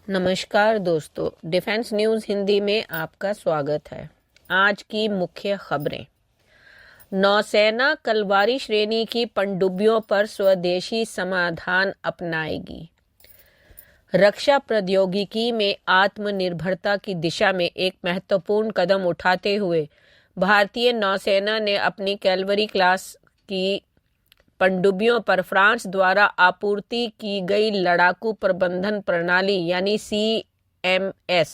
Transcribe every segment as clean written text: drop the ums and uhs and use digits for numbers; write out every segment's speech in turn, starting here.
नमस्कार दोस्तों, defence news Hindi में आपका स्वागत है। आज की मुख्य खबरें। नौसेना कलवारी श्रेणी की पनडुब्बियों पर स्वदेशी समाधान अपनाएगी। रक्षा प्रौद्योगिकी में आत्मनिर्भरता की दिशा में एक महत्वपूर्ण कदम उठाते हुए भारतीय नौसेना ने अपनी कैलवरी क्लास की पनडुब्बियों पर फ्रांस द्वारा आपूर्ति की गई लड़ाकू प्रबंधन प्रणाली यानी CMS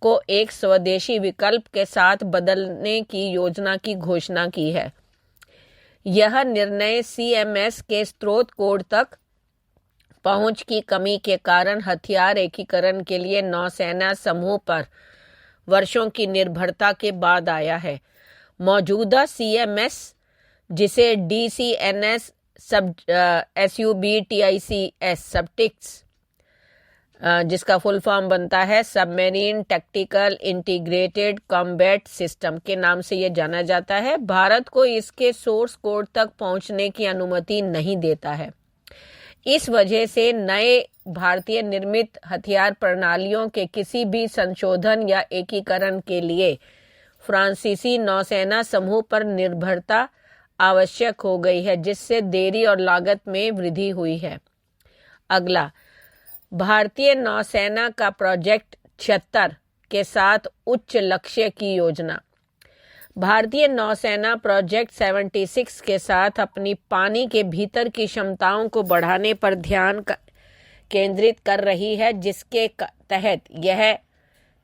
को एक स्वदेशी विकल्प के साथ बदलने की योजना की घोषणा की है। यह निर्णय CMS के स्रोत कोड तक पहुंच की कमी के कारण हथियार एकीकरण के लिए नौसेना समूह पर वर्षों की निर्भरता के बाद आया है। मौजूदा CMS, जिसे DCNS SUBTICS जिसका फुल फॉर्म बनता है submarine tactical integrated combat system के नाम से यह जाना जाता है, भारत को इसके सोर्स कोड तक पहुंचने की अनुमति नहीं देता है। इस वजह से नए भारतीय निर्मित हथियार प्रणालियों के किसी भी संशोधन या एकीकरण के लिए फ्रांसीसी नौसेना समूह पर निर्भरता आवश्यक हो गई है, जिससे देरी और लागत में वृद्धि हुई है। अगला, भारतीय नौसेना का प्रोजेक्ट 76 के साथ उच्च लक्ष्य की योजना। भारतीय नौसेना प्रोजेक्ट 76 के साथ अपनी पानी के भीतर की क्षमताओं को बढ़ाने पर ध्यान केंद्रित कर रही है, जिसके तहत यह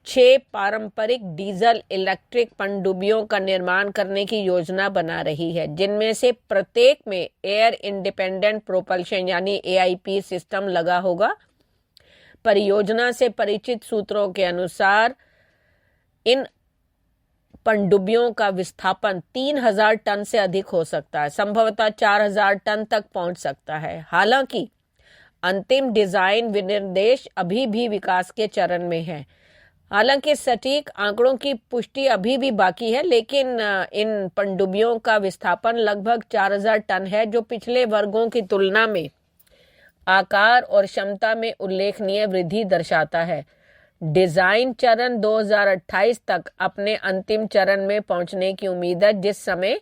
6 पारंपरिक डीजल इलेक्ट्रिक पनडुब्बियों का निर्माण करने की योजना बना रही है, जिनमें से प्रत्येक में एयर इंडिपेंडेंट प्रोपल्शन यानी AIP सिस्टम लगा होगा। परियोजना से परिचित सूत्रों के अनुसार इन पनडुब्बियों का विस्थापन 3000 टन से अधिक हो सकता है, संभवतः 4000 टन तक पहुंच सकता है। हालांकि अंतिम डिजाइन विनिर्देश अभी भी विकास के चरण में है। हालांकि सटीक आंकड़ों की पुष्टि अभी भी बाकी है, लेकिन इन पनडुब्बियों का विस्थापन लगभग 4000 टन है, जो पिछले वर्गों की तुलना में आकार और क्षमता में उल्लेखनीय वृद्धि दर्शाता है। डिजाइन चरण 2028 तक अपने अंतिम चरण में पहुंचने की उम्मीद है, जिस समय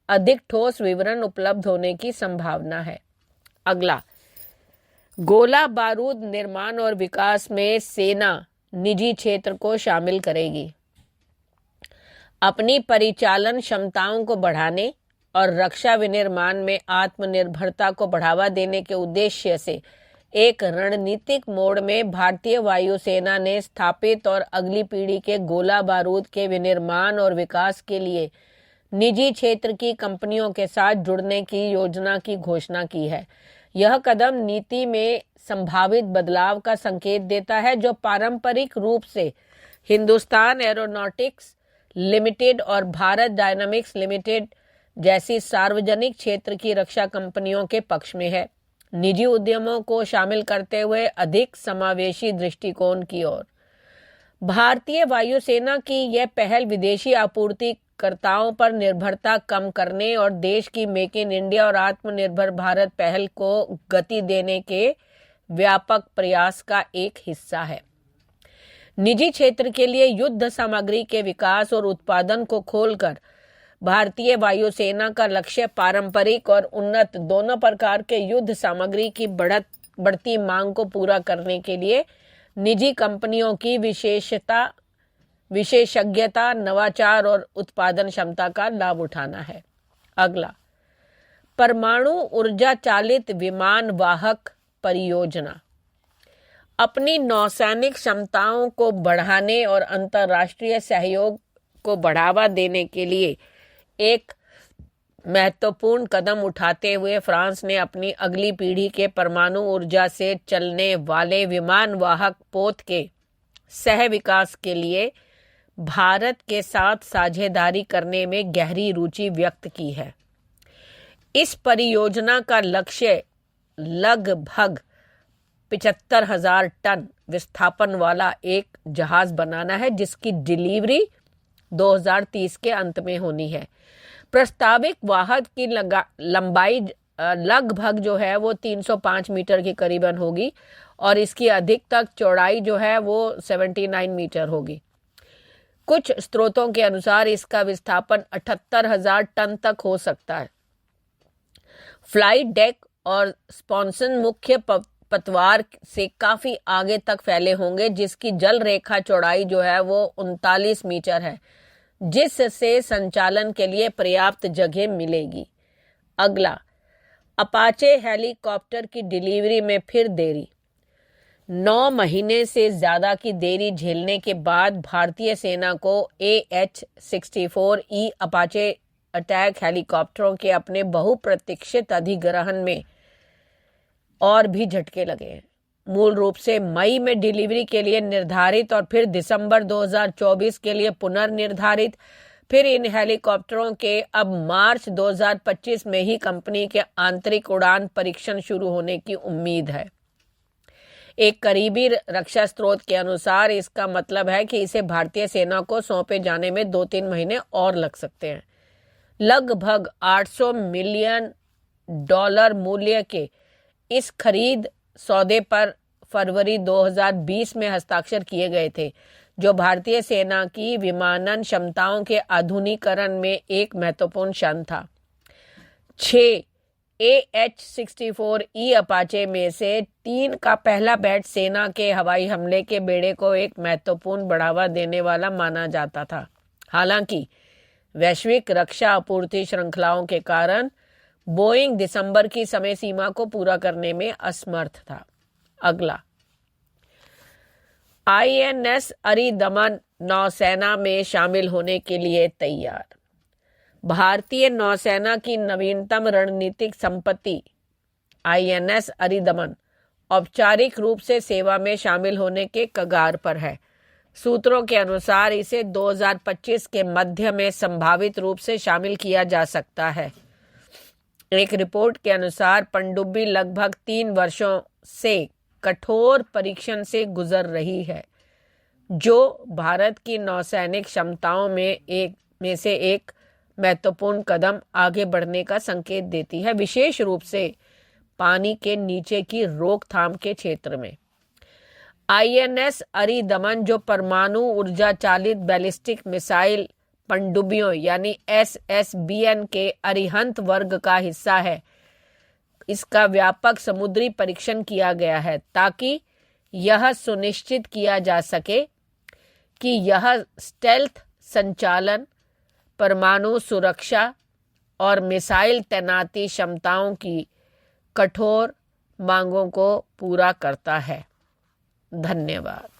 अधिक ठोस विवरण उपलब्ध होने की संभावना है। अगला, गोला बारूद निर्माण और विकास में सेना निजी क्षेत्र को शामिल करेगी। अपनी परिचालन क्षमताओं को बढ़ाने और रक्षा विनिर्माण में आत्मनिर्भरता को बढ़ावा देने के उद्देश्य से एक रणनीतिक मोड़ में भारतीय वायुसेना ने स्थापित और अगली पीढ़ी के गोला बारूद के विनिर्माण और विकास के लिए निजी क्षेत्र की कंपनियों के साथ जुड़ने की योजना की घोषणा की है। यह कदम नीति में संभावित बदलाव का संकेत देता है, जो पारंपरिक रूप से हिंदुस्तान एरोनॉटिक्स लिमिटेड और भारत डायनामिक्स लिमिटेड जैसी सार्वजनिक क्षेत्र की रक्षा कंपनियों के पक्ष में है, निजी उद्यमों को शामिल करते हुए अधिक समावेशी दृष्टिकोण की ओर। भारतीय वायुसेना की यह पहल विदेशी आपूर्तिकर्ताओं पर निर्भरता कम करने और देश की मेक इन इंडिया और आत्मनिर्भर भारत पहल को गति देने के व्यापक प्रयास का एक हिस्सा है। निजी क्षेत्र के लिए युद्ध सामग्री के विकास और उत्पादन को खोलकर भारतीय वायुसेना का लक्ष्य पारंपरिक और उन्नत दोनों प्रकार के युद्ध सामग्री की बढ़ती मांग को पूरा करने के लिए निजी कंपनियों की विशेषज्ञता, नवाचार और उत्पादन क्षमता का लाभ उठाना है। अगला, परमाणु ऊर्जा चालित विमान वाहक परियोजना। अपनी नौसैनिक क्षमताओं को बढ़ाने और अंतर्राष्ट्रीय सहयोग को बढ़ावा देने के लिए एक महत्वपूर्ण कदम उठाते हुए फ्रांस ने अपनी अगली पीढ़ी के परमाणु ऊर्जा से चलने वाले विमान वाहक पोत के सह विकास के लिए भारत के साथ साझेदारी करने में गहरी रुचि व्यक्त की है। इस परियोजना का लक्ष्य लगभग 75,000 टन विस्थापन वाला एक जहाज बनाना है, जिसकी डिलीवरी 2030 के अंत में होनी है। प्रस्तावित वाहक की लंबाई लगभग जो है वो 305 मीटर के करीबन होगी और इसकी अधिकतम चौड़ाई जो है वो 79 मीटर होगी। कुछ स्रोतों के अनुसार इसका विस्थापन 78,000 टन तक हो सकता है। फ्लाइट डेक और स्पॉन्सन मुख्य पतवार से काफी आगे तक फैले होंगे, जिसकी जल रेखा चौड़ाई जो है वो 39 मीटर है, जिससे संचालन के लिए पर्याप्त जगह मिलेगी। अगला, अपाचे हेलीकॉप्टर की डिलीवरी में फिर देरी। 9 महीने से ज्यादा की देरी झेलने के बाद भारतीय सेना को AH-64E अपाचे अटैक हेलीकॉप्टरों के अपने बहुप्रतीक्षित अधिग्रहण में और भी झटके लगे हैं। मूल रूप से मई में डिलीवरी के लिए निर्धारित और फिर दिसंबर 2024 के लिए पुनर्निर्धारित, फिर इन हेलीकॉप्टरों के अब मार्च 2025 में ही कंपनी के आंतरिक उड़ान परीक्षण शुरू होने की उम्मीद है। एक करीबी रक्षा स्रोत के अनुसार इसका मतलब है कि इसे भारतीय सेना को सौंपे जाने में 2-3 महीने और लग सकते हैं। लगभग $800 मिलियन मूल्य के इस खरीद सौदे पर फरवरी 2020 में हस्ताक्षर किए गए थे, जो भारतीय सेना की विमानन क्षमताओं के आधुनिकीकरण में एक महत्वपूर्ण क्षण था। 6 AH-64E अपाचे में से 3 का पहला बैच सेना के हवाई हमले के बेड़े को एक महत्वपूर्ण बढ़ावा देने वाला माना जाता था। हालांकि वैश्विक रक्षा आपूर्ति श्रृंखलाओं के कारण बोइंग दिसंबर की समय सीमा को पूरा करने में असमर्थ था। अगला, INS अरिदमन नौसेना में शामिल होने के लिए तैयार। भारतीय नौसेना की नवीनतम रणनीतिक संपत्ति INS अरिदमन औपचारिक रूप से सेवा में शामिल होने के कगार पर है। सूत्रों के अनुसार इसे 2025 के मध्य में संभावित रूप से शामिल किया जा सकता है। एक रिपोर्ट के अनुसार पनडुब्बी लगभग 3 वर्षों से कठोर परीक्षण से गुजर रही है, जो भारत की नौसैनिक क्षमताओं में से एक महत्वपूर्ण कदम आगे बढ़ने का संकेत देती है, विशेष रूप से पानी के नीचे की रोकथाम के क्षेत्र में। INS अरिदमन, जो परमाणु ऊर्जा चालित बैलिस्टिक मिसाइल पनडुब्बियों यानी SSBN के अरिहंत वर्ग का हिस्सा है, इसका व्यापक समुद्री परीक्षण किया गया है ताकि यह सुनिश्चित किया जा सके कि यह स्टेल्थ संचालन, परमाणु सुरक्षा और मिसाइल तैनाती क्षमताओं की कठोर मांगों को पूरा करता है। धन्यवाद।